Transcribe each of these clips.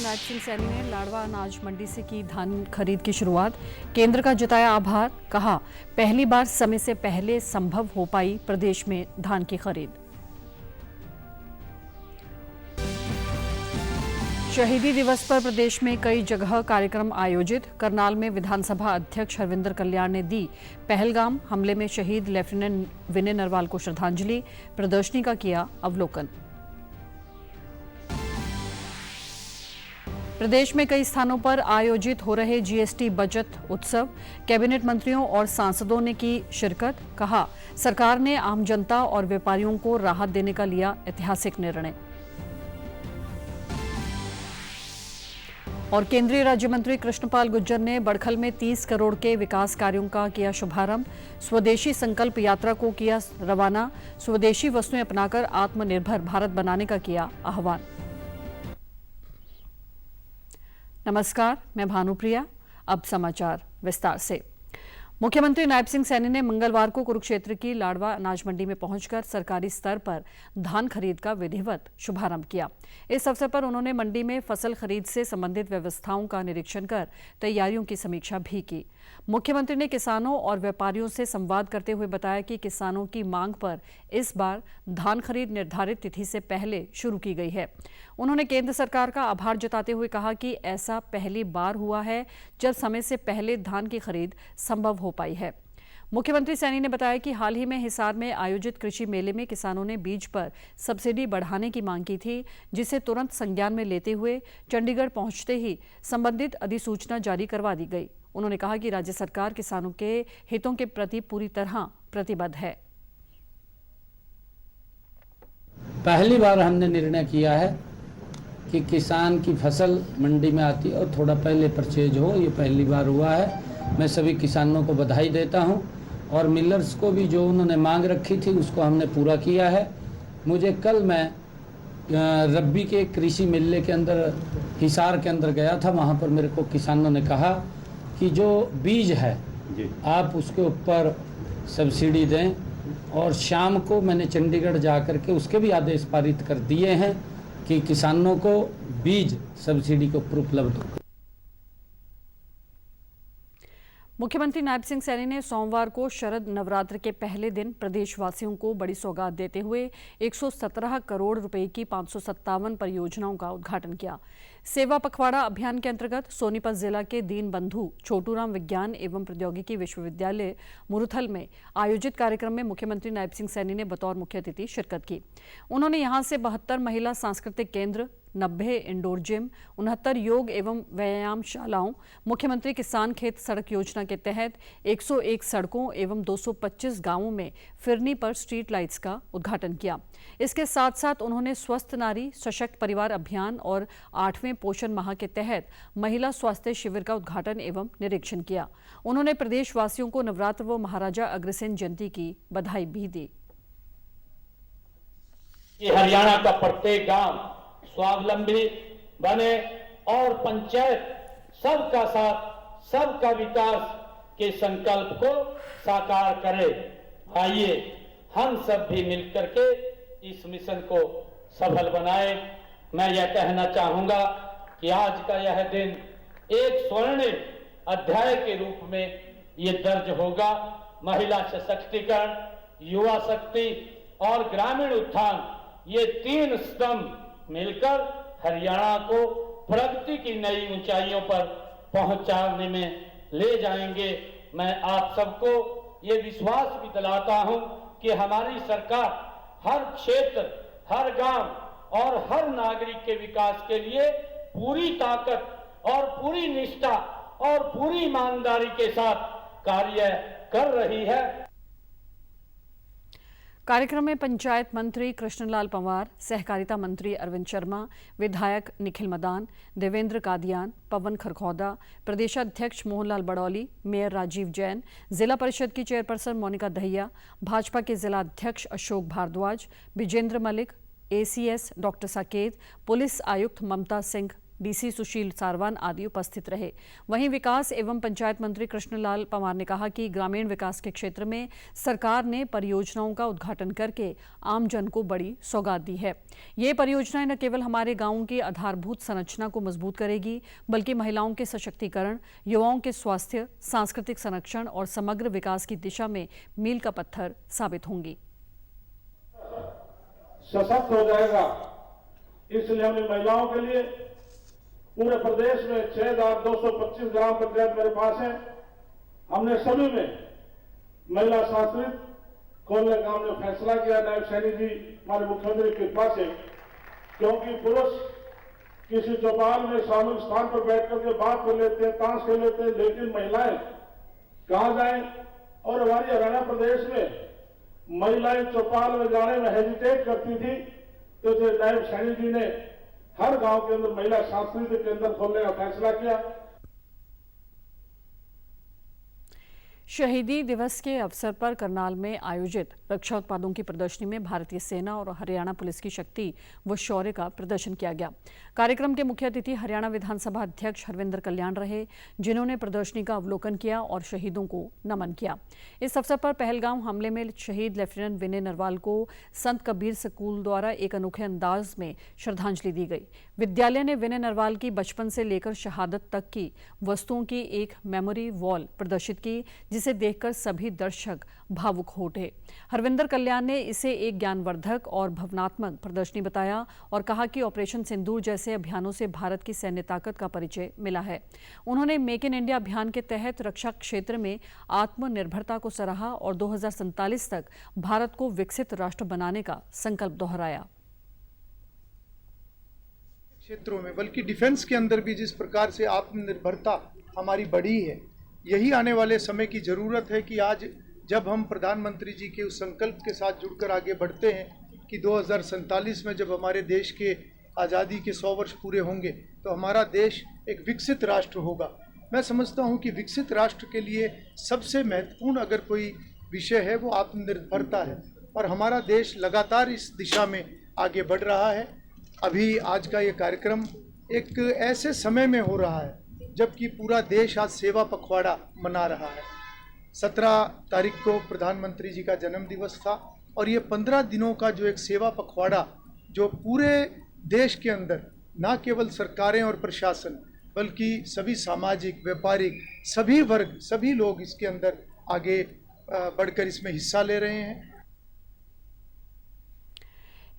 नायब सिंह सैनी ने लाडवा अनाज मंडी से की धान खरीद की शुरुआत। केंद्र का जताया आभार, कहा पहली बार समय से पहले संभव हो पाई प्रदेश में धान की खरीद। शहीदी दिवस पर प्रदेश में कई जगह कार्यक्रम आयोजित। करनाल में विधानसभा अध्यक्ष हरविंदर कल्याण ने दी पहलगाम हमले में शहीद लेफ्टिनेंट विनय नरवाल को श्रद्धांजलि। प्रदर्शनी का किया अवलोकन। प्रदेश में कई स्थानों पर आयोजित हो रहे जीएसटी बचत उत्सव। कैबिनेट मंत्रियों और सांसदों ने की शिरकत। कहा सरकार ने आम जनता और व्यापारियों को राहत देने का लिया ऐतिहासिक निर्णय। और केंद्रीय राज्य मंत्री कृष्णपाल गुर्जर ने बड़खल में 30 करोड़ के विकास कार्यों का किया शुभारंभ। स्वदेशी संकल्प यात्रा को किया रवाना। स्वदेशी वस्तुएं अपनाकर आत्मनिर्भर भारत बनाने का किया आह्वान। नमस्कार, मैं भानुप्रिया। अब समाचार विस्तार से। मुख्यमंत्री नायब सिंह सैनी ने मंगलवार को कुरुक्षेत्र की लाडवा अनाज मंडी में पहुंचकर सरकारी स्तर पर धान खरीद का विधिवत शुभारंभ किया। इस अवसर पर उन्होंने मंडी में फसल खरीद से संबंधित व्यवस्थाओं का निरीक्षण कर तैयारियों की समीक्षा भी की। मुख्यमंत्री ने किसानों और व्यापारियों से संवाद करते हुए बताया कि किसानों की मांग पर इस बार धान खरीद निर्धारित तिथि से पहले शुरू की गई है। उन्होंने केंद्र सरकार का आभार जताते हुए कहा कि ऐसा पहली बार हुआ है जब समय से पहले धान की खरीद संभव हो पाई है। मुख्यमंत्री सैनी ने बताया कि हाल ही में हिसार में आयोजित कृषि मेले में किसानों ने बीज पर सब्सिडी बढ़ाने की मांग की थी, जिसे तुरंत संज्ञान में लेते हुए चंडीगढ़ पहुंचते ही संबंधित अधिसूचना जारी करवा दी गई। उन्होंने कहा कि राज्य सरकार किसानों के हितों के प्रति पूरी तरह प्रतिबद्ध है। पहली बार हमने निर्णय किया है कि किसान की फसल मंडी में आती है और थोड़ा पहले परचेज हो, ये पहली बार हुआ है। मैं सभी किसानों को बधाई देता हूं और मिलर्स को भी जो उन्होंने मांग रखी थी उसको हमने पूरा किया है। मुझे कल मैं रब्बी के कृषि मेले के अंदर हिसार के अंदर गया था, वहां पर मेरे को किसानों ने कहा कि जो बीज है आप उसके ऊपर सब्सिडी दें, और शाम को मैंने चंडीगढ़ जा कर के उसके भी आदेश पारित कर दिए हैं कि किसानों को बीज सब्सिडी के ऊपर उपलब्ध हो। मुख्यमंत्री नायब सिंह सैनी ने सोमवार को शरद नवरात्र के पहले दिन प्रदेशवासियों को बड़ी सौगात देते हुए 117 करोड़ रुपए की 557 परियोजनाओं का उद्घाटन किया। सेवा पखवाड़ा अभियान के अंतर्गत सोनीपत जिला के दीनबंधु छोटूराम विज्ञान एवं प्रौद्योगिकी विश्वविद्यालय मुरुथल में आयोजित कार्यक्रम में मुख्यमंत्री नायब सिंह सैनी ने बतौर मुख्य अतिथि शिरकत की। उन्होंने यहां से 72 महिला सांस्कृतिक केंद्र, 90 इंडोर जिम, 69 योग एवं व्यायाम शालाओं, मुख्यमंत्री किसान खेत सड़क योजना के तहत 101 सड़कों एवं 225 गांवों में फिरनी पर स्ट्रीट लाइट्स का उद्घाटन किया। इसके साथ साथ उन्होंने स्वस्थ नारी सशक्त परिवार अभियान और 8वें पोषण माह के तहत महिला स्वास्थ्य शिविर का उद्घाटन एवं निरीक्षण किया। उन्होंने प्रदेशवासियों को नवरात्र व महाराजा अग्रसेन जयंती की बधाई भी दी। हरियाणा का प्रत्येक गांव स्वावलंबी बने और पंचायत सबका साथ सबका विकास के संकल्प को साकार करे। आइए हम सब भी मिलकर के इस मिशन को सफल बनाए। मैं यह कहना चाहूंगा कि आज का यह दिन एक स्वर्णिम अध्याय के रूप में ये दर्ज होगा। महिला सशक्तिकरण, युवा शक्ति और ग्रामीण उत्थान, ये 3 स्तंभ मिलकर हरियाणा को प्रगति की नई ऊंचाइयों पर पहुंचाने में ले जाएंगे। मैं आप सबको ये विश्वास भी दिलाता हूं कि हमारी सरकार हर क्षेत्र, हर गांव और हर नागरिक के विकास के लिए पूरी ताकत और पूरी निष्ठा और पूरी ईमानदारी के साथ कार्य कर रही है। कार्यक्रम में पंचायत मंत्री कृष्णलाल पंवार, सहकारिता मंत्री अरविंद शर्मा, विधायक निखिल मदान, देवेंद्र कादियान, पवन खरखौदा, प्रदेशाध्यक्ष मोहनलाल बड़ौली, मेयर राजीव जैन, जिला परिषद की चेयरपर्सन मोनिका दहिया, भाजपा के जिला अध्यक्ष Ashok Bhardwaj, Vijendra Malik, ACS doctor Saket, police आयुक्त ममता सिंह डीसी सुशील सारवान आदि उपस्थित रहे। वहीं विकास एवं पंचायत मंत्री कृष्णलाल पंवार ने कहा कि ग्रामीण विकास के क्षेत्र में सरकार ने परियोजनाओं का उद्घाटन करके आमजन को बड़ी सौगात दी है। ये परियोजनाएं न केवल हमारे गांवों की आधारभूत संरचना को मजबूत करेगी, बल्कि महिलाओं के सशक्तिकरण, युवाओं के स्वास्थ्य, सांस्कृतिक संरक्षण और समग्र विकास की दिशा में मील का पत्थर साबित होंगी। सशक्त हो जाएगा, इसलिए हमने महिलाओं के लिए पूरे प्रदेश में 6,225 ग्राम पंचायत मेरे पास है। हमने सभी में महिला सांस्कृतिक खोलने का हमने फैसला किया। नायब सैनी जी हमारे मुख्यमंत्री की कृपा से, क्योंकि पुरुष किसी चौपाल में सामूहिक स्थान पर बैठ करके बात कर लेते हैं, ताश खेल लेते हैं, लेकिन महिलाएं कहां जाएं? और हमारी हरियाणा प्रदेश में महिलाएं चौपाल में जाने में हेजिटेट करती थी, तो नायब सैनी जी ने हर गांव के अंदर महिला सांस्कृतिक केंद्र खोलने का फैसला किया। शहीदी दिवस के अवसर पर करनाल में आयोजित रक्षा उत्पादों की प्रदर्शनी में भारतीय सेना और हरियाणा पुलिस की शक्ति व शौर्य का प्रदर्शन किया गया। कार्यक्रम के मुख्य अतिथि हरियाणा विधानसभा अध्यक्ष हरविंदर कल्याण रहे, जिन्होंने प्रदर्शनी का अवलोकन किया और शहीदों को नमन किया। इस अवसर पर पहलगाम हमले में शहीद लेफ्टिनेंट विनय नरवाल को संत कबीर स्कूल द्वारा एक अनोखे अंदाज में श्रद्धांजलि दी गई। विद्यालय ने विनय नरवाल की बचपन से लेकर शहादत तक की वस्तुओं की एक मेमोरी वॉल प्रदर्शित की, जिसे देखकर सभी दर्शक भावुक हो उठे। हरविंदर कल्याण ने इसे एक ज्ञानवर्धक और भावनात्मक प्रदर्शनी बताया और कहा कि ऑपरेशन सिंदूर जैसे अभियानों से भारत की सैन्य ताकत का परिचय मिला है। उन्होंने मेक इन इंडिया अभियान के तहत रक्षा क्षेत्र में आत्मनिर्भरता को सराहा और 2047 तक भारत को विकसित राष्ट्र बनाने का संकल्प दोहराया। क्षेत्रों में बल्कि डिफेंस के अंदर भी जिस प्रकार से आत्मनिर्भरता हमारी बढ़ी है, यही आने वाले समय की ज़रूरत है कि आज जब हम प्रधानमंत्री जी के उस संकल्प के साथ जुड़कर आगे बढ़ते हैं कि 2047 में जब हमारे देश के आज़ादी के 100 वर्ष पूरे होंगे तो हमारा देश एक विकसित राष्ट्र होगा। मैं समझता हूं कि विकसित राष्ट्र के लिए सबसे महत्वपूर्ण अगर कोई विषय है वो आत्मनिर्भरता है, और हमारा देश लगातार इस दिशा में आगे बढ़ रहा है। अभी आज का ये कार्यक्रम एक ऐसे समय में हो रहा है जबकि पूरा देश आज सेवा पखवाड़ा मना रहा है। 17 तारीख को प्रधानमंत्री जी का जन्म दिवस था और ये 15 दिनों का जो एक सेवा पखवाड़ा जो पूरे देश के अंदर न केवल सरकारें और प्रशासन बल्कि सभी सामाजिक, व्यापारिक, सभी वर्ग, सभी लोग इसके अंदर आगे बढ़कर इसमें हिस्सा ले रहे हैं।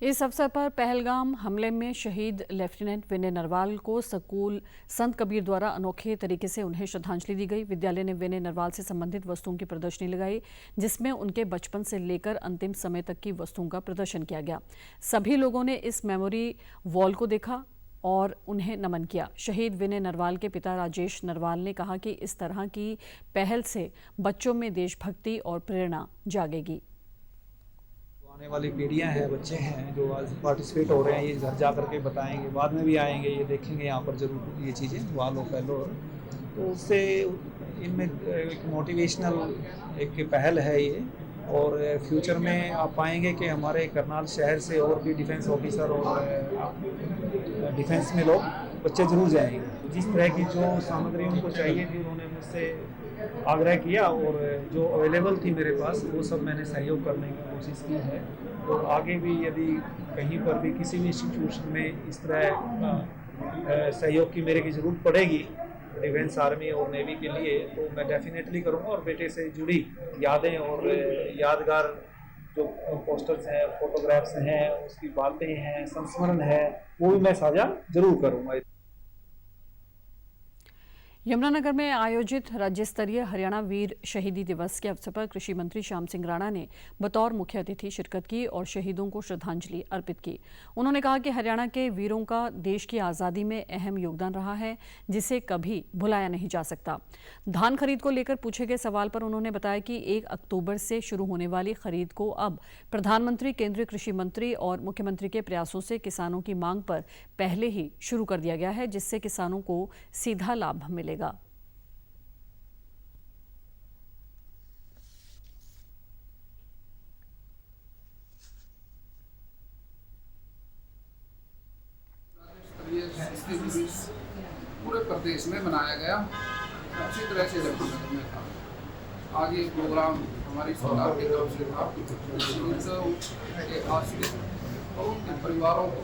इस अवसर पर पहलगाम हमले में शहीद लेफ्टिनेंट विनय नरवाल को स्कूल संत कबीर द्वारा अनोखे तरीके से उन्हें श्रद्धांजलि दी गई। विद्यालय ने विनय नरवाल से संबंधित वस्तुओं की प्रदर्शनी लगाई, जिसमें उनके बचपन से लेकर अंतिम समय तक की वस्तुओं का प्रदर्शन किया गया। सभी लोगों ने इस मेमोरी वॉल को देखा और उन्हें नमन किया। शहीद विनय नरवाल के पिता राजेश नरवाल ने कहा कि इस तरह की पहल से बच्चों में देशभक्ति और प्रेरणा जागेगी। आने वाली पीढ़ियां हैं, बच्चे हैं जो आज पार्टिसिपेट हो रहे हैं, ये घर जा कर के बताएंगे, बाद में भी आएंगे, ये देखेंगे यहाँ पर जरूर ये चीज़ें वालो पहलो, तो उससे इनमें एक मोटिवेशनल एक पहल है ये। और फ्यूचर में आप पाएंगे कि हमारे करनाल शहर से और भी डिफेंस ऑफिसर और डिफेंस में लोग बच्चे जरूर जाएंगे। जिस तरह की जो सामग्री उनको चाहिए थी उन्होंने मुझसे आग्रह किया और जो अवेलेबल थी मेरे पास वो सब मैंने सहयोग करने की कोशिश की है। तो आगे भी यदि कहीं पर भी किसी भी इंस्टीट्यूशन में इस तरह सहयोग की मेरे की ज़रूरत पड़ेगी डिफेंस आर्मी और नेवी के लिए, तो मैं डेफिनेटली करूँगा। और बेटे से जुड़ी यादें और यादगार जो पोस्टर्स हैं, फोटोग्राफ्स हैं, उसकी बातें हैं, संस्मरण है, वो भी मैं साझा जरूर करूँगा। यमुनानगर में आयोजित राज्य स्तरीय हरियाणा वीर शहीदी दिवस के अवसर पर कृषि मंत्री श्याम सिंह राणा ने बतौर मुख्य अतिथि शिरकत की और शहीदों को श्रद्धांजलि अर्पित की। उन्होंने कहा कि हरियाणा के वीरों का देश की आज़ादी में अहम योगदान रहा है, जिसे कभी भुलाया नहीं जा सकता। धान खरीद को लेकर पूछे गए सवाल पर उन्होंने बताया कि 1 अक्टूबर से शुरू होने वाली खरीद को अब प्रधानमंत्री, केंद्रीय कृषि मंत्री और मुख्यमंत्री के प्रयासों से किसानों की मांग पर पहले ही शुरू कर दिया गया है, जिससे किसानों को सीधा लाभ मिलेगा। प्रदेश में मनाया गया। अच्छी तरह से जमशेदनगर में था। आज ये प्रोग्राम हमारी सरकार की तरफ से था। शहीदों के आश्रित और उनके परिवारों को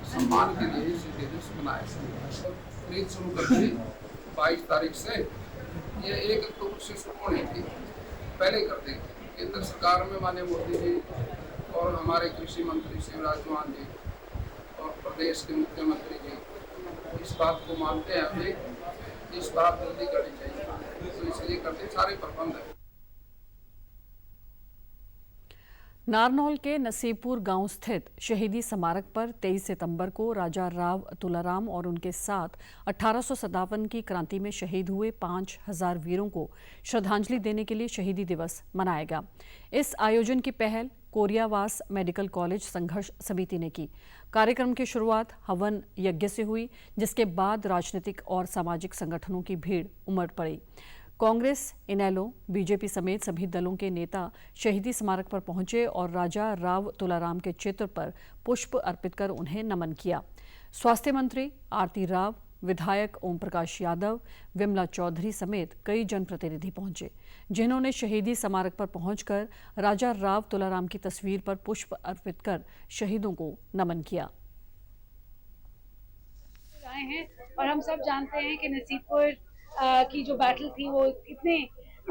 सम्मान के लिए इस दिवस मनाया गया। खरीद शुरू कर दी 22 तारीख से। ये 1 अक्टूबर से शुरू होनी थी, पहले कर दी। केंद्र सरकार में माननीय मोदी जी और हमारे कृषि मंत्री शिवराज चौहान जी और प्रदेश के मुख्यमंत्री जी इस बात को मानते हैं अभी इस बात जल्दी करनी चाहिए, तो इसलिए करते सारे प्रबंध है। नारनौल के नसीबपुर गांव स्थित शहीदी स्मारक पर 23 सितंबर को राजा राव तुलाराम और उनके साथ 1857 की क्रांति में शहीद हुए 5000 वीरों को श्रद्धांजलि देने के लिए शहीदी दिवस मनाया गया। इस आयोजन की पहल कोरियावास मेडिकल कॉलेज संघर्ष समिति ने की। कार्यक्रम की शुरुआत हवन यज्ञ से हुई, जिसके बाद राजनीतिक और सामाजिक संगठनों की भीड़ उमड़ पड़ी। कांग्रेस, इनेलो, बीजेपी समेत सभी दलों के नेता शहीदी स्मारक पर पहुंचे और राजा राव तुलाराम के चित्र पर पुष्प अर्पित कर उन्हें नमन किया। स्वास्थ्य मंत्री आरती राव, विधायक ओम प्रकाश यादव, विमला चौधरी समेत कई जनप्रतिनिधि पहुंचे, जिन्होंने शहीदी स्मारक पर पहुंचकर राजा राव तुलाराम की तस्वीर पर पुष्प अर्पित कर शहीदों को नमन किया। और हम सब जानते हैं कि नसीबपुर की जो बैटल थी वो कितने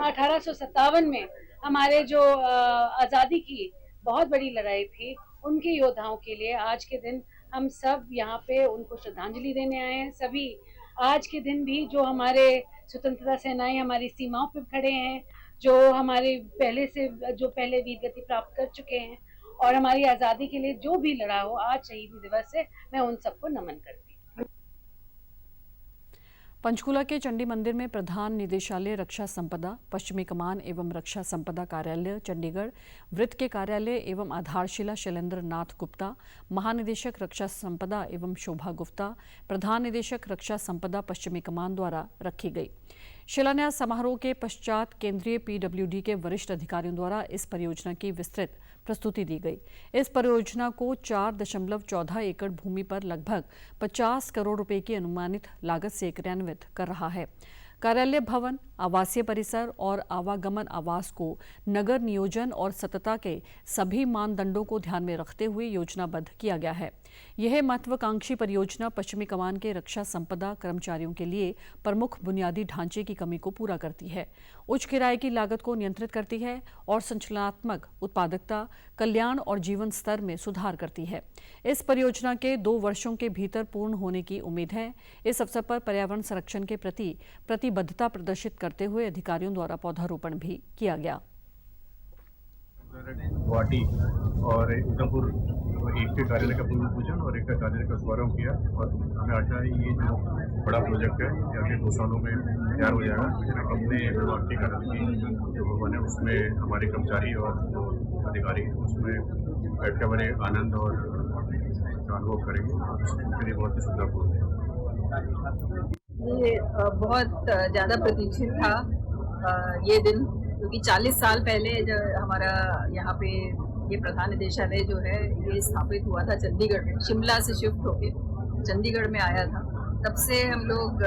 1857 में हमारे जो आज़ादी की बहुत बड़ी लड़ाई थी, उनके योद्धाओं के लिए आज के दिन हम सब यहाँ पे उनको श्रद्धांजलि देने आए हैं। सभी आज के दिन भी जो हमारे स्वतंत्रता सेनानी हमारी सीमाओं पे खड़े हैं, जो हमारे पहले वीर गति प्राप्त कर चुके हैं और हमारी आज़ादी के लिए जो भी लड़ा हो, आज शहीदी दिवस है, मैं उन सबको नमन करती हूँ। पंचकूला के चंडी मंदिर में प्रधान निदेशालय रक्षा संपदा, पश्चिमी कमान एवं रक्षा संपदा कार्यालय चंडीगढ़, वृत्त के कार्यालय एवं आधारशिला शैलेंद्र नाथ गुप्ता, महानिदेशक रक्षा संपदा एवं शोभा गुप्ता, प्रधान निदेशक रक्षा संपदा पश्चिमी कमान द्वारा रखी गई। शिलान्यास समारोह के पश्चात केंद्रीय पीडब्ल्यूडी के वरिष्ठ अधिकारियों द्वारा इस परियोजना की विस्तृत प्रस्तुति दी गई। इस परियोजना को 4.14 एकड़ भूमि पर लगभग 50 करोड़ रुपए की अनुमानित लागत से क्रियान्वित कर रहा है। कार्यालय भवन, आवासीय परिसर और आवागमन आवास को नगर नियोजन और सततता के सभी मानदंडों को ध्यान में रखते हुए योजनाबद्ध किया गया है। यह महत्वाकांक्षी परियोजना पश्चिमी कमान के रक्षा संपदा कर्मचारियों के लिए प्रमुख बुनियादी ढांचे की कमी को पूरा करती है, उच्च किराए की लागत को नियंत्रित करती है और संचालनात्मक उत्पादकता, कल्याण और जीवन स्तर में सुधार करती है। इस परियोजना के 2 वर्षों के भीतर पूर्ण होने की उम्मीद है। इस अवसर पर पर्यावरण संरक्षण के प्रति प्रतिबद्धता प्रदर्शित करते हुए अधिकारियों द्वारा पौधारोपण भी किया गया। गुवाहाटी और उधमपुर एक के कार्यालय का भूमि पूजन और एक का कार्यालय का शुभारंभ किया और हमें आशा है ये जो बड़ा प्रोजेक्ट है ये अगले 2 सालों में तैयार हो जाएगा। अपने विभाग के कार्यालय की जो भवन है उसमें हमारे कर्मचारी और जो अधिकारी उसमें बैठ कर बड़े आनंद और अनुभव करेंगे। उसके लिए बहुत ही सुविधापूर्ण है। ये बहुत ज़्यादा प्रतीक्षित था ये दिन, क्योंकि 40 साल पहले जब हमारा यहाँ पे ये प्रधान निदेशालय जो है ये स्थापित हुआ था चंडीगढ़ में, शिमला से शिफ्ट होके चंडीगढ़ में आया था। तब से हम लोग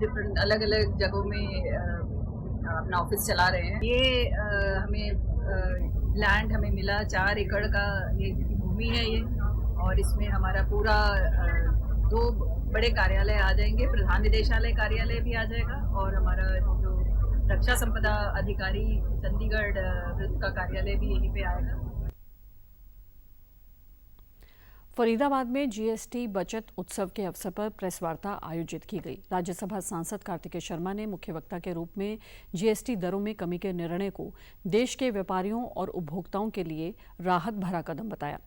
डिफरेंट अलग अलग जगहों में अपना ऑफिस चला रहे हैं। ये हमें लैंड हमें मिला 4 एकड़ का ये भूमि है ये, और इसमें हमारा पूरा 2 बड़े कार्यालय आ जाएंगे। प्रधान निदेशालय कार्यालय भी आ जाएगा और हमारा जो रक्षा संपदा अधिकारी चंडीगढ़ वृत्त का कार्यालय भी यहीं पे आएगा। फरीदाबाद में जीएसटी बचत उत्सव के अवसर पर प्रेस वार्ता आयोजित की गई। राज्यसभा सांसद कार्तिकेय शर्मा ने मुख्य वक्ता के रूप में जीएसटी दरों में कमी के निर्णय को देश के व्यापारियों और उपभोक्ताओं के लिए राहत भरा कदम बताया।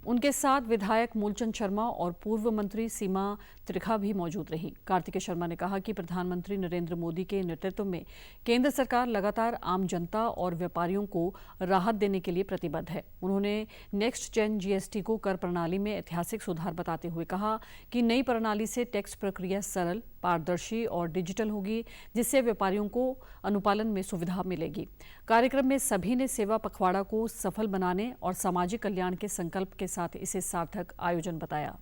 उनके साथ विधायक मूलचंद शर्मा और पूर्व मंत्री सीमा त्रिखा भी मौजूद रहीं। कार्तिकेय शर्मा ने कहा कि प्रधानमंत्री नरेंद्र मोदी के नेतृत्व में केंद्र सरकार लगातार आम जनता और व्यापारियों को राहत देने के लिए प्रतिबद्ध है। उन्होंने नेक्स्ट जेन जीएसटी को कर प्रणाली में ऐतिहासिक सुधार बताते हुए कहा कि नई प्रणाली से टैक्स प्रक्रिया सरल, पारदर्शी और डिजिटल होगी, जिससे व्यापारियों को अनुपालन में सुविधा मिलेगी। कार्यक्रम में सभी ने सेवा पखवाड़ा को सफल बनाने और सामाजिक कल्याण के संकल्प के साथ इसे सार्थक आयोजन बताया।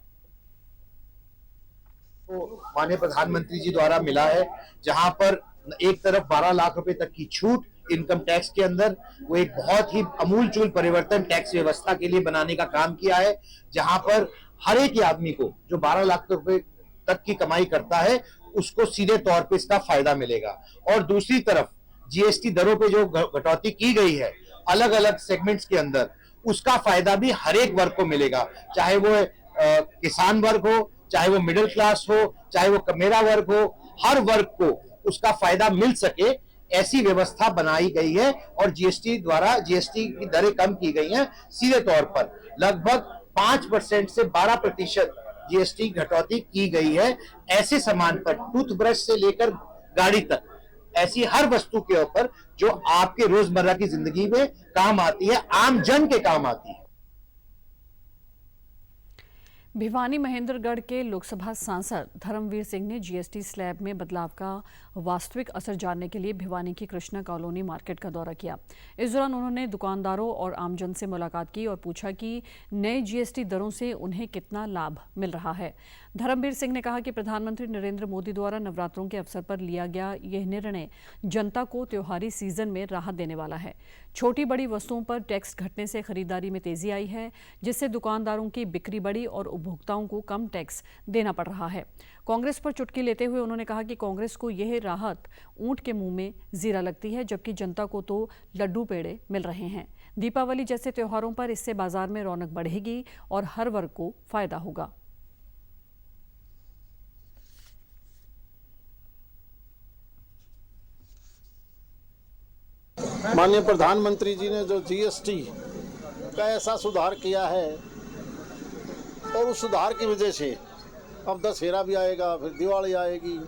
को माननीय प्रधानमंत्री जी द्वारा मिला है, जहां पर एक तरफ 12 लाख रुपए तक की छूट इनकम टैक्स के अंदर, वो एक बहुत ही अमूलचूल परिवर्तन टैक्स व्यवस्था के लिए बनाने का काम किया है, जहां पर हर एक आदमी को जो 12 लाख रुपए तक की कमाई करता है उसको सीधे तौर पे इसका फायदा मिलेगा। और दूसरी तरफ जीएसटी दरों पे जो कटौती की गई है अलग अलग सेगमेंट्स के अंदर, उसका फायदा भी हर एक वर्ग को मिलेगा, चाहे वो किसान वर्ग हो, चाहे वो मिडिल क्लास हो, चाहे वो मेरा वर्ग हो, हर वर्ग को उसका फायदा मिल सके, ऐसी व्यवस्था बनाई गई है। और जीएसटी द्वारा जीएसटी की दरें कम की गई हैं, सीधे तौर पर लगभग 5% से 12% जीएसटी घटौती की गई है। ऐसे सामान पर टूथब्रश से लेकर गाड़ी तक, ऐसी हर वस्तु के ऊपर जो आपके रोजमर्रा की जिंदगी में काम आती है, आम जन के काम आती है। भिवानी महेंद्रगढ़ के लोकसभा सांसद धर्मवीर सिंह ने जीएसटी स्लैब में बदलाव का वास्तविक असर जानने के लिए भिवानी की कृष्णा कॉलोनी मार्केट का दौरा किया। इस दौरान उन्होंने दुकानदारों और आमजन से मुलाकात की और पूछा कि नए जीएसटी दरों से उन्हें कितना लाभ मिल रहा है। धर्मवीर सिंह ने कहा कि प्रधानमंत्री नरेंद्र मोदी द्वारा नवरात्रों के अवसर पर लिया गया यह निर्णय जनता को त्योहारी सीजन में राहत देने वाला है। छोटी बड़ी वस्तुओं पर टैक्स घटने से खरीदारी में तेजी आई है, जिससे दुकानदारों की बिक्री बढ़ी और उपभोक्ताओं को कम टैक्स देना पड़ रहा है। कांग्रेस पर चुटकी लेते हुए उन्होंने कहा कि कांग्रेस को यह राहत ऊंट के मुंह में जीरा लगती है, जबकि जनता को तो लड्डू पेड़े मिल रहे हैं। दीपावली जैसे त्योहारों पर इससे बाजार में रौनक बढ़ेगी और हर वर्ग को फायदा होगा। माननीय प्रधानमंत्री जी ने जो जीएसटी का ऐसा सुधार किया है, और उस सुधार की वजह से अब दशहरा भी आएगा, फिर दिवाली आएगी,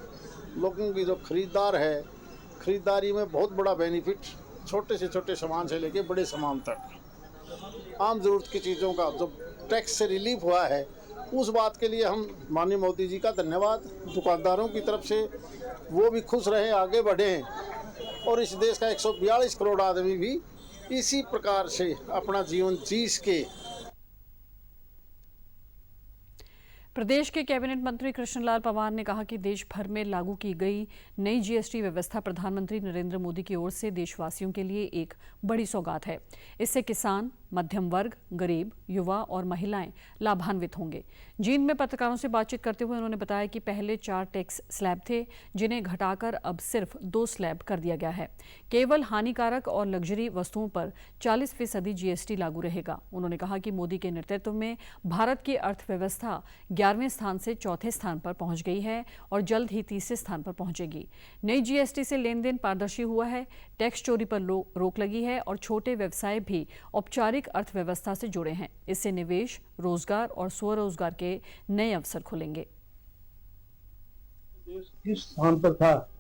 लोगों की जो खरीदार है, खरीदारी में बहुत बड़ा बेनिफिट, छोटे से छोटे सामान से लेके बड़े सामान तक आम जरूरत की चीज़ों का जो टैक्स से रिलीफ हुआ है, उस बात के लिए हम माननीय मोदी जी का धन्यवाद। दुकानदारों की तरफ से वो भी खुश रहे, आगे बढ़े, और इस देश का 142 करोड़ आदमी भी इसी प्रकार से अपना जीवन जी सके। प्रदेश के कैबिनेट मंत्री कृष्णलाल पंवार ने कहा कि देश भर में लागू की गई नई जीएसटी व्यवस्था प्रधानमंत्री नरेंद्र मोदी की ओर से देशवासियों के लिए एक बड़ी सौगात है। इससे किसान, मध्यम वर्ग, गरीब, युवा और महिलाएं लाभान्वित होंगे। जींद में पत्रकारों से बातचीत करते हुए उन्होंने बताया कि पहले 4 टैक्स स्लैब थे, जिन्हें घटाकर अब सिर्फ 2 स्लैब कर दिया गया है। केवल हानिकारक और लग्जरी वस्तुओं पर 40% जीएसटी लागू रहेगा। उन्होंने कहा कि मोदी के नेतृत्व में भारत की अर्थव्यवस्था 11वें स्थान से 4थे स्थान पर पहुंच गई है और जल्द ही 3रे स्थान पर पहुंचेगी। नई जीएसटी से लेन देन पारदर्शी हुआ है, टैक्स चोरी पर रोक लगी है और छोटे व्यवसाय भी औपचारिक अर्थव्यवस्था से जुड़े हैं। इससे निवेश, रोजगार और स्वरोजगार के नए अवसर खुलेंगे। देश किस स्थान पर था,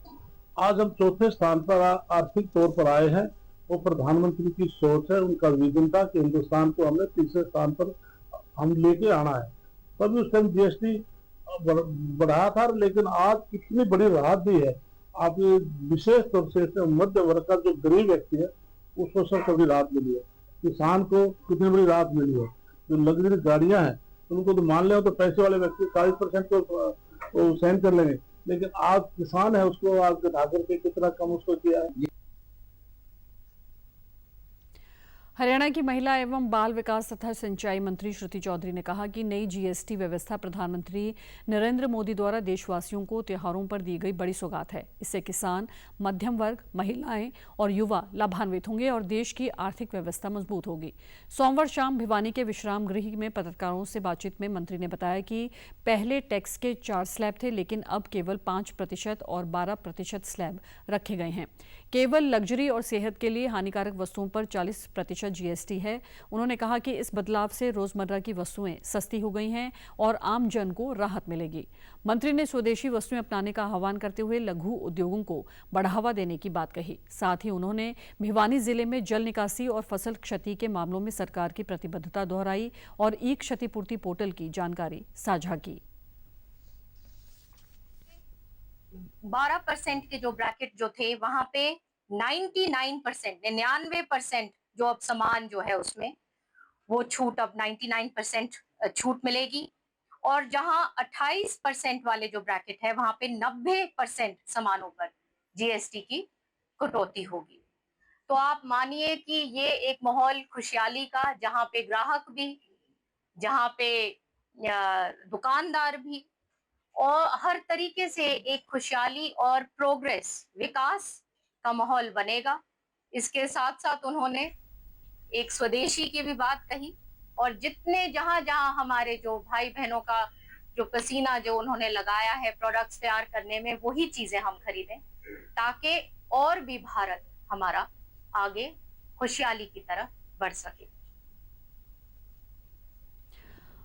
आज हम 4थे स्थान पर आर्थिक तौर पर आए हैं। वो प्रधानमंत्री की सोच है, उनका विजन था कि हिंदुस्तान को हमने 3रे स्थान पर हम लेके आना है। तभी उस टाइम जीएसटी बढ़ा था, लेकिन आज इतनी बड़ी राहत दी है। आप ये विशेष तौर से मध्य वर्ग का जो गरीब व्यक्ति है उसको सबसे बड़ी राहत मिली है। किसान को कितनी बड़ी राहत मिली है। जो लग्जरी गाड़ियां हैं उनको तो मान ले तो पैसे वाले व्यक्ति 40% तो सहन कर लेंगे, लेकिन आज किसान है उसको आज घटा करके कितना कम उसको किया है। हरियाणा की महिला एवं बाल विकास तथा सिंचाई मंत्री श्रुति चौधरी ने कहा कि नई जीएसटी व्यवस्था प्रधानमंत्री नरेंद्र मोदी द्वारा देशवासियों को त्योहारों पर दी गई बड़ी सौगात है। इससे किसान, मध्यम वर्ग, महिलाएं और युवा लाभान्वित होंगे और देश की आर्थिक व्यवस्था मजबूत होगी। सोमवार शाम भिवानी के विश्राम गृह में पत्रकारों से बातचीत में मंत्री ने बताया कि पहले टैक्स के 4 स्लैब थे, लेकिन अब केवल 5% और 12% स्लैब रखे गए हैं। केवल लग्जरी और सेहत के लिए हानिकारक वस्तुओं पर 40% जीएसटी है। उन्होंने कहा कि इस बदलाव से रोजमर्रा की वस्तुएं सस्ती हो गई हैं और आम जन को राहत मिलेगी। मंत्री ने स्वदेशी वस्तुएं अपनाने का आह्वान करते हुए लघु उद्योगों को बढ़ावा देने की बात कही। साथ ही उन्होंने भिवानी जिले में जल निकासी और फसल क्षति के मामलों में सरकार की प्रतिबद्धता दोहराई और ई क्षतिपूर्ति पोर्टल की जानकारी साझा की। 12% के जो ब्रैकेट जो थे वहां पे 99% जो अब सामान जो है उसमें वो छूट अब 99% छूट मिलेगी और जहां 28% वाले जो ब्रैकेट है वहां पे 90% सामानों पर जीएसटी की कटौती होगी। तो आप मानिए कि ये एक माहौल खुशहाली का, जहां पे ग्राहक भी, जहां पे दुकानदार भी, और हर तरीके से एक खुशहाली और प्रोग्रेस, विकास का माहौल बनेगा। इसके साथ साथ उन्होंने एक स्वदेशी की भी बात कही, और जितने जहां जहां हमारे जो भाई बहनों का जो पसीना जो उन्होंने लगाया है प्रोडक्ट्स तैयार करने में, वही चीजें हम खरीदें ताकि और भी भारत हमारा आगे खुशहाली की तरफ बढ़ सके।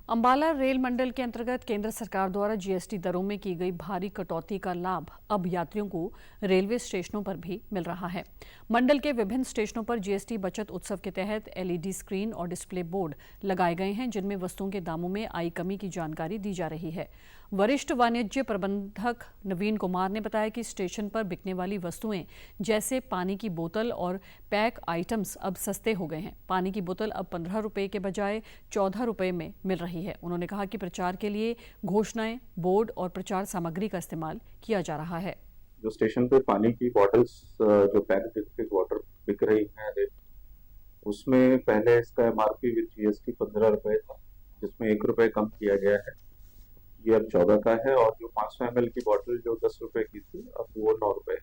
अंबाला रेल मंडल के अंतर्गत केंद्र सरकार द्वारा जीएसटी दरों में की गई भारी कटौती का लाभ अब यात्रियों को रेलवे स्टेशनों पर भी मिल रहा है। मंडल के विभिन्न स्टेशनों पर जीएसटी बचत उत्सव के तहत एलईडी स्क्रीन और डिस्प्ले बोर्ड लगाए गए हैं, जिनमें वस्तुओं के दामों में आई कमी की जानकारी दी जा रही है। वरिष्ठ वाणिज्य प्रबंधक नवीन कुमार ने बताया कि स्टेशन पर बिकने वाली वस्तुएं जैसे पानी की बोतल और पैक आइटम्स अब सस्ते हो गए हैं। पानी की बोतल अब 15 रुपये के बजाय 14 रुपये में मिल रही है। उन्होंने कहा कि प्रचार के लिए घोषणाएं, बोर्ड और प्रचार सामग्री का इस्तेमाल किया जा रहा है। जो स्टेशन पे पानी की बॉटल्स जो पैक वाटर बिक रही है, उसमें पहले इसका एमआरपी विद जीएसटी 15 रुपये था, जिसमें 1 रुपये कम किया गया है। ये अब 14 का है, और जो 500 ml की बोतल जो 10 रुपये की थी, अब वो 9 रुपये।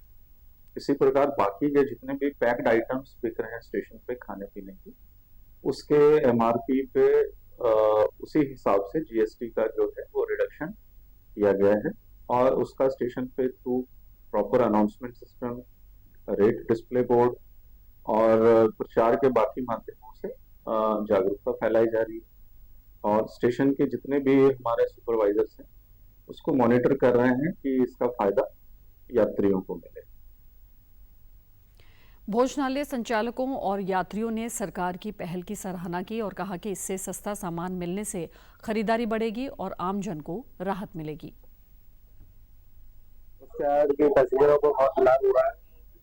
इसी प्रकार बाकी के जितने भी पैक्ड आइटम्स बिक रहे हैं स्टेशन पे खाने पीने की, उसके एमआरपी पे उसी हिसाब से जीएसटी का जो है वो रिडक्शन किया गया है, और उसका स्टेशन पे through proper announcement system, rate display board और प्रचार के बाकी माध्यमों से जागरूकता फैलाई जा रही है। और स्टेशन के जितने भी हमारे सुपरवाइजर्स हैं उसको मॉनिटर कर रहे हैं कि इसका फायदा यात्रियों को मिले। भोजनालय संचालकों और यात्रियों ने सरकार की पहल की सराहना की और कहा कि इससे सस्ता सामान मिलने से खरीदारी बढ़ेगी और आमजन को राहत मिलेगी। पैसेंजरों को बहुत लाभ हो रहा है।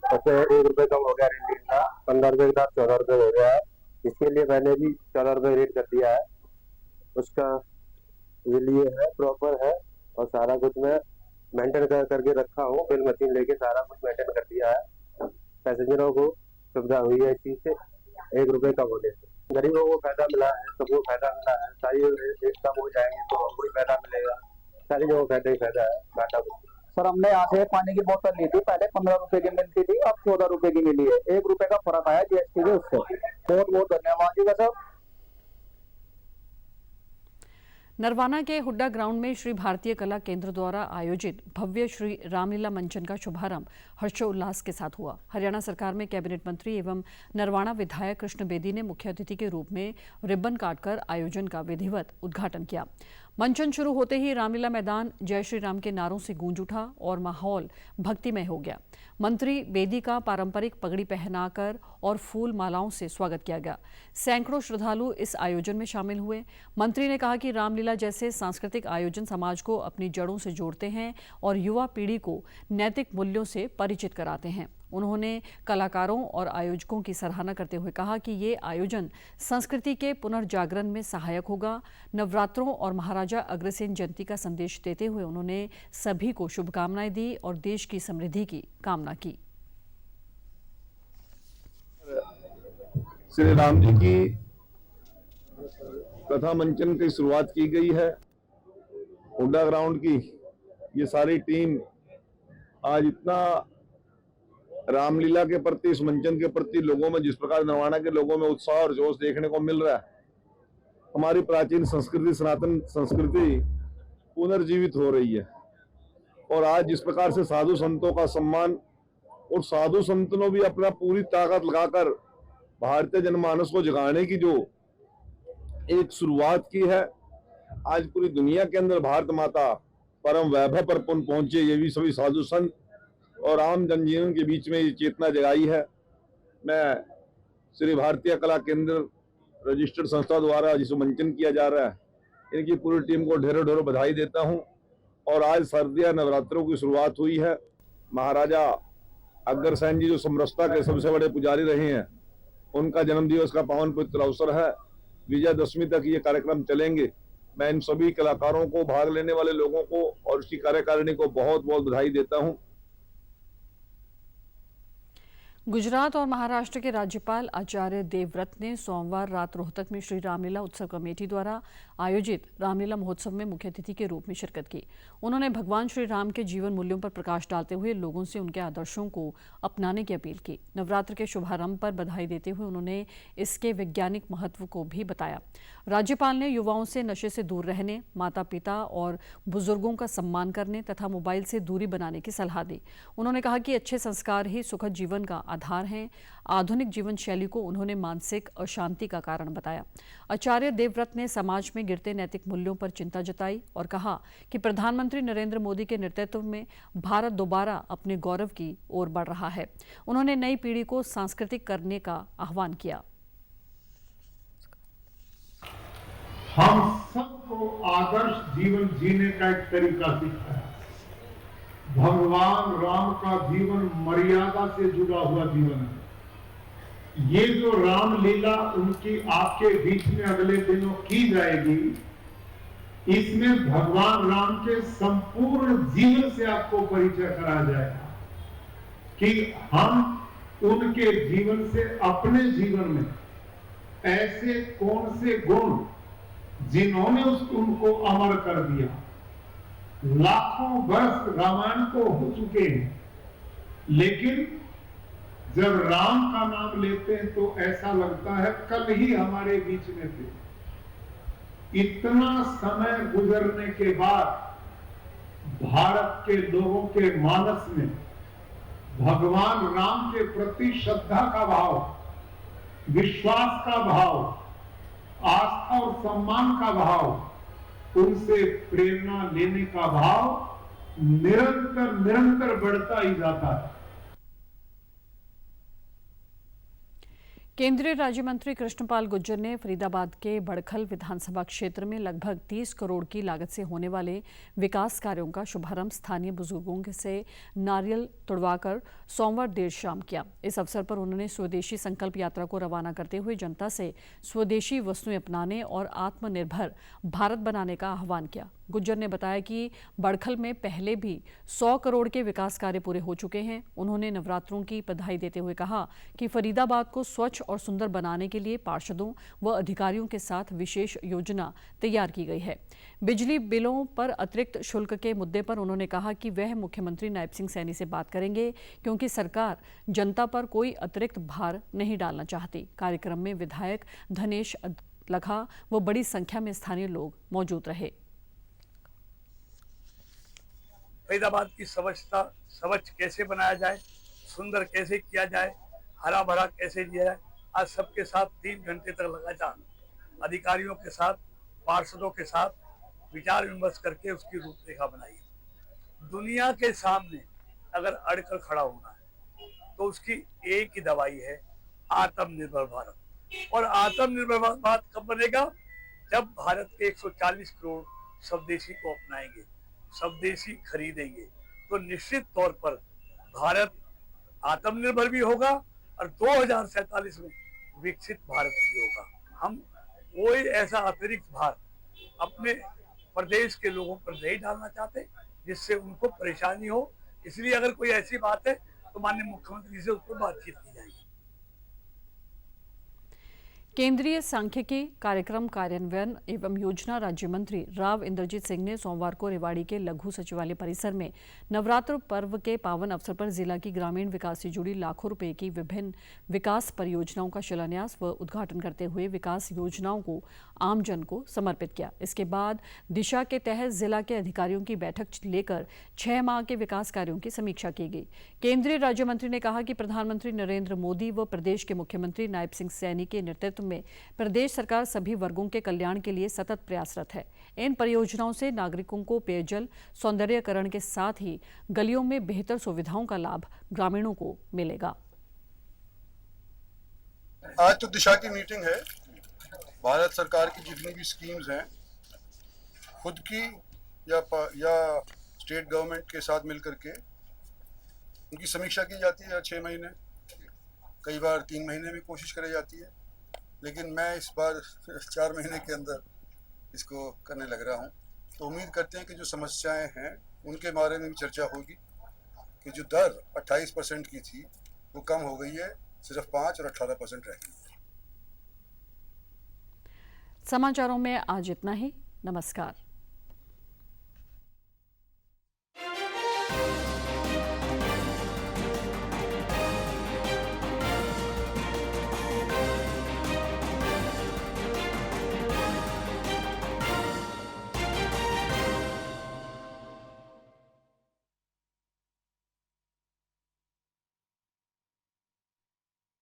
सबसे 1 रुपये कम हो गया रेट का, 15 रुपये का 14 रुपये हो गया है। इसके लिए मैंने भी 14 रुपये रेट कर दिया है। उसका ये लिए है, प्रॉपर है, और सारा कुछ मैं मेंटेन करके रखा हूँ। बिल मशीन लेके सारा कुछ मेंटेन कर दिया है। पैसेंजरों को सुविधा हुई है इस चीज से, 1 रुपये कम होने से गरीबों को फायदा मिला है, सबको फायदा मिला है। सारी रेट कम हो जाएंगे तो हमको भी फायदा मिलेगा, सारी जगह फायदा ही फायदा है, घाटा कुछ। सर, हमने यहाँ से पानी की बोतल ली थी, पहले 15 रुपए की मिलती थी, अब 14 रुपए की मिली है। 1 रुपये का फर्क आया जीएसटी में, उससे बहुत बहुत धन्यवाद जी का सब। नरवाना के हुड्डा ग्राउंड में श्री भारतीय कला केंद्र द्वारा आयोजित भव्य श्री रामलीला मंचन का शुभारंभ हर्षोल्लास के साथ हुआ। हरियाणा सरकार में कैबिनेट मंत्री एवं नरवाना विधायक कृष्ण बेदी ने मुख्य अतिथि के रूप में रिबन काटकर आयोजन का विधिवत उद्घाटन किया। मंचन शुरू होते ही रामलीला मैदान जय श्री राम के नारों से गूंज उठा और माहौल भक्तिमय हो गया। मंत्री बेदी का पारंपरिक पगड़ी पहनाकर और फूल मालाओं से स्वागत किया गया। सैकड़ों श्रद्धालु इस आयोजन में शामिल हुए। मंत्री ने कहा कि रामलीला जैसे सांस्कृतिक आयोजन समाज को अपनी जड़ों से जोड़ते हैं और युवा पीढ़ी को नैतिक मूल्यों से परिचित कराते हैं। उन्होंने कलाकारों और आयोजकों की सराहना करते हुए कहा कि ये आयोजन संस्कृति के पुनर्जागरण में सहायक होगा। नवरात्रों और महाराजा अग्रसेन जयंती का संदेश देते हुए उन्होंने सभी को शुभकामनाएं दी और देश की समृद्धि की कामना की। श्री राम जी की कथा मंचन की शुरुआत की गई है। हुड्डा ग्राउंड की ये सारी टीम आज इतना रामलीला के प्रति, इस मंचन के प्रति लोगों में जिस प्रकार नरवाना के लोगों में उत्साह और जोश देखने को मिल रहा है, हमारी प्राचीन संस्कृति, सनातन संस्कृति पुनर्जीवित हो रही है। और आज जिस प्रकार से साधु संतों का सम्मान, और साधु संतों ने भी अपना पूरी ताकत लगाकर भारतीय जनमानस को जगाने की जो एक शुरुआत की है, आज पूरी दुनिया के अंदर भारत माता परम वैभव पर पहुंचे, ये भी सभी साधु संत और आम जनजीवन के बीच में ये चेतना जगाई है। मैं श्री भारतीय कला केंद्र रजिस्टर्ड संस्था द्वारा जिसे मंचन किया जा रहा है, इनकी पूरी टीम को ढेरों ढेरों बधाई देता हूं। और आज सर्दियां नवरात्रों की शुरुआत हुई है। महाराजा अग्रसेन जी जो समरसता के सबसे बड़े पुजारी रहे हैं, उनका जन्मदिवस का पावन पवित्र अवसर है। विजयदशमी तक ये कार्यक्रम चलेंगे। मैं इन सभी कलाकारों को, भाग लेने वाले लोगों को और उसकी कार्यकारिणी को बहुत बहुत बधाई देता हूं। गुजरात और महाराष्ट्र के राज्यपाल आचार्य देवव्रत ने सोमवार रात रोहतक में श्री रामलीला उत्सव कमेटी द्वारा आयोजित रामलीला महोत्सव में मुख्य अतिथि के रूप में शिरकत की। उन्होंने भगवान श्री राम के जीवन मूल्यों पर प्रकाश डालते हुए लोगों से उनके आदर्शों को अपनाने की अपील की। नवरात्र के शुभारंभ पर बधाई देते हुए उन्होंने इसके वैज्ञानिक महत्व को भी बताया। राज्यपाल ने युवाओं से नशे से दूर रहने, माता पिता और बुजुर्गों का सम्मान करने तथा मोबाइल से दूरी बनाने की सलाह दी। उन्होंने कहा कि अच्छे संस्कार ही सुखद जीवन का आधार हैं। आधुनिक जीवन शैली को उन्होंने मानसिक अशांति का कारण बताया। आचार्य देवव्रत ने समाज में गिरते नैतिक मूल्यों पर चिंता जताई और कहा कि प्रधानमंत्री नरेंद्र मोदी के नेतृत्व में भारत दोबारा अपने गौरव की ओर बढ़ रहा है। उन्होंने नई पीढ़ी को सांस्कृतिक करने का आह्वान किया। हम सबको आदर्श जीवन जीने का एक तरीका सिखाया। भगवान राम का जीवन मर्यादा से जुड़ा हुआ जीवन है। ये जो रामलीला उनकी आपके बीच में अगले दिनों की जाएगी, इसमें भगवान राम के संपूर्ण जीवन से आपको परिचय कराया जाएगा कि हम उनके जीवन से अपने जीवन में ऐसे कौन से गुण जिन्होंने उनको अमर कर दिया। लाखों वर्ष रामायण को हो चुके हैं, लेकिन जब राम का नाम लेते हैं तो ऐसा लगता है कल ही हमारे बीच में थे। इतना समय गुजरने के बाद भारत के लोगों के मानस में भगवान राम के प्रति श्रद्धा का भाव, विश्वास का भाव, आस्था और सम्मान का भाव, उनसे प्रेरणा लेने का भाव निरंतर बढ़ता ही जाता है। केंद्रीय राज्य मंत्री कृष्णपाल गुर्जर ने फरीदाबाद के बड़खल विधानसभा क्षेत्र में लगभग 30 करोड़ की लागत से होने वाले विकास कार्यों का शुभारंभ स्थानीय बुजुर्गों से नारियल तुड़वाकर सोमवार देर शाम किया। इस अवसर पर उन्होंने स्वदेशी संकल्प यात्रा को रवाना करते हुए जनता से स्वदेशी वस्तुएं अपनाने और आत्मनिर्भर भारत बनाने का आह्वान किया। गुर्जर ने बताया कि बड़खल में पहले भी 100 करोड़ के विकास कार्य पूरे हो चुके हैं। उन्होंने नवरात्रों की बधाई देते हुए कहा कि फरीदाबाद को स्वच्छ और सुंदर बनाने के लिए पार्षदों व अधिकारियों के साथ विशेष योजना तैयार की गई है। बिजली बिलों पर अतिरिक्त शुल्क के मुद्दे पर उन्होंने कहा कि वह मुख्यमंत्री नायब सिंह सैनी से बात करेंगे, क्योंकि सरकार जनता पर कोई अतिरिक्त भार नहीं डालना चाहती। कार्यक्रम में विधायक धनेश लखा व बड़ी संख्या में स्थानीय लोग मौजूद रहे। फरीदाबाद की स्वच्छ कैसे बनाया जाए, सुंदर कैसे किया जाए, हरा भरा कैसे दिया जाए, आज सबके साथ 3 घंटे तक लगातार अधिकारियों के साथ, पार्षदों के साथ विचार विमर्श करके उसकी रूपरेखा बनाई। दुनिया के सामने अगर अड़कर खड़ा होना है तो उसकी एक ही दवाई है, आत्मनिर्भर भारत। और आत्मनिर्भर भारत कब बनेगा? जब भारत के 140 करोड़ स्वदेशी को अपनाएंगे, स्वदेशी खरीदेंगे, तो निश्चित तौर पर भारत आत्मनिर्भर भी होगा और 2047 में विकसित भारत भी होगा। हम कोई ऐसा अतिरिक्त भार अपने प्रदेश के लोगों पर नहीं डालना चाहते जिससे उनको परेशानी हो। इसलिए अगर कोई ऐसी बात है तो माननीय मुख्यमंत्री से उस पर बातचीत की जाएगी। केंद्रीय सांख्यिकी कार्यक्रम कार्यान्वयन एवं योजना राज्य मंत्री राव इंद्रजीत सिंह ने सोमवार को रेवाड़ी के लघु सचिवालय परिसर में नवरात्र पर्व के पावन अवसर पर जिला की ग्रामीण विकास से जुड़ी लाखों रुपए की विभिन्न विकास परियोजनाओं का शिलान्यास व उद्घाटन करते हुए विकास योजनाओं को आमजन को समर्पित किया। इसके बाद दिशा के तहत जिला के अधिकारियों की बैठक लेकर 6 माह के विकास कार्यों की समीक्षा की गई। केंद्रीय राज्य मंत्री ने कहा कि प्रधानमंत्री नरेंद्र मोदी व प्रदेश के मुख्यमंत्री नायब सिंह सैनी के नेतृत्व में प्रदेश सरकार सभी वर्गों के कल्याण के लिए सतत प्रयासरत है। इन परियोजनाओं से नागरिकों को पेयजल, सौंदर्यीकरण के साथ ही गलियों में बेहतर सुविधाओं का लाभ ग्रामीणों को मिलेगा। आज तो दिशा की मीटिंग है। भारत सरकार की जितनी भी स्कीम्स हैं, खुद की या स्टेट गवर्नमेंट के साथ मिलकर के उनकी समीक्षा की जाती है। 6 महीने, कई बार 3 महीने में कोशिश करी जाती है, लेकिन मैं इस बार 4 महीने के अंदर इसको करने लग रहा हूँ। तो उम्मीद करते हैं कि जो समस्याएं हैं उनके बारे में भी चर्चा होगी कि जो दर 28% की थी वो कम हो गई है, सिर्फ 5 और 18% रह गई है। समाचारों में आज इतना ही। नमस्कार।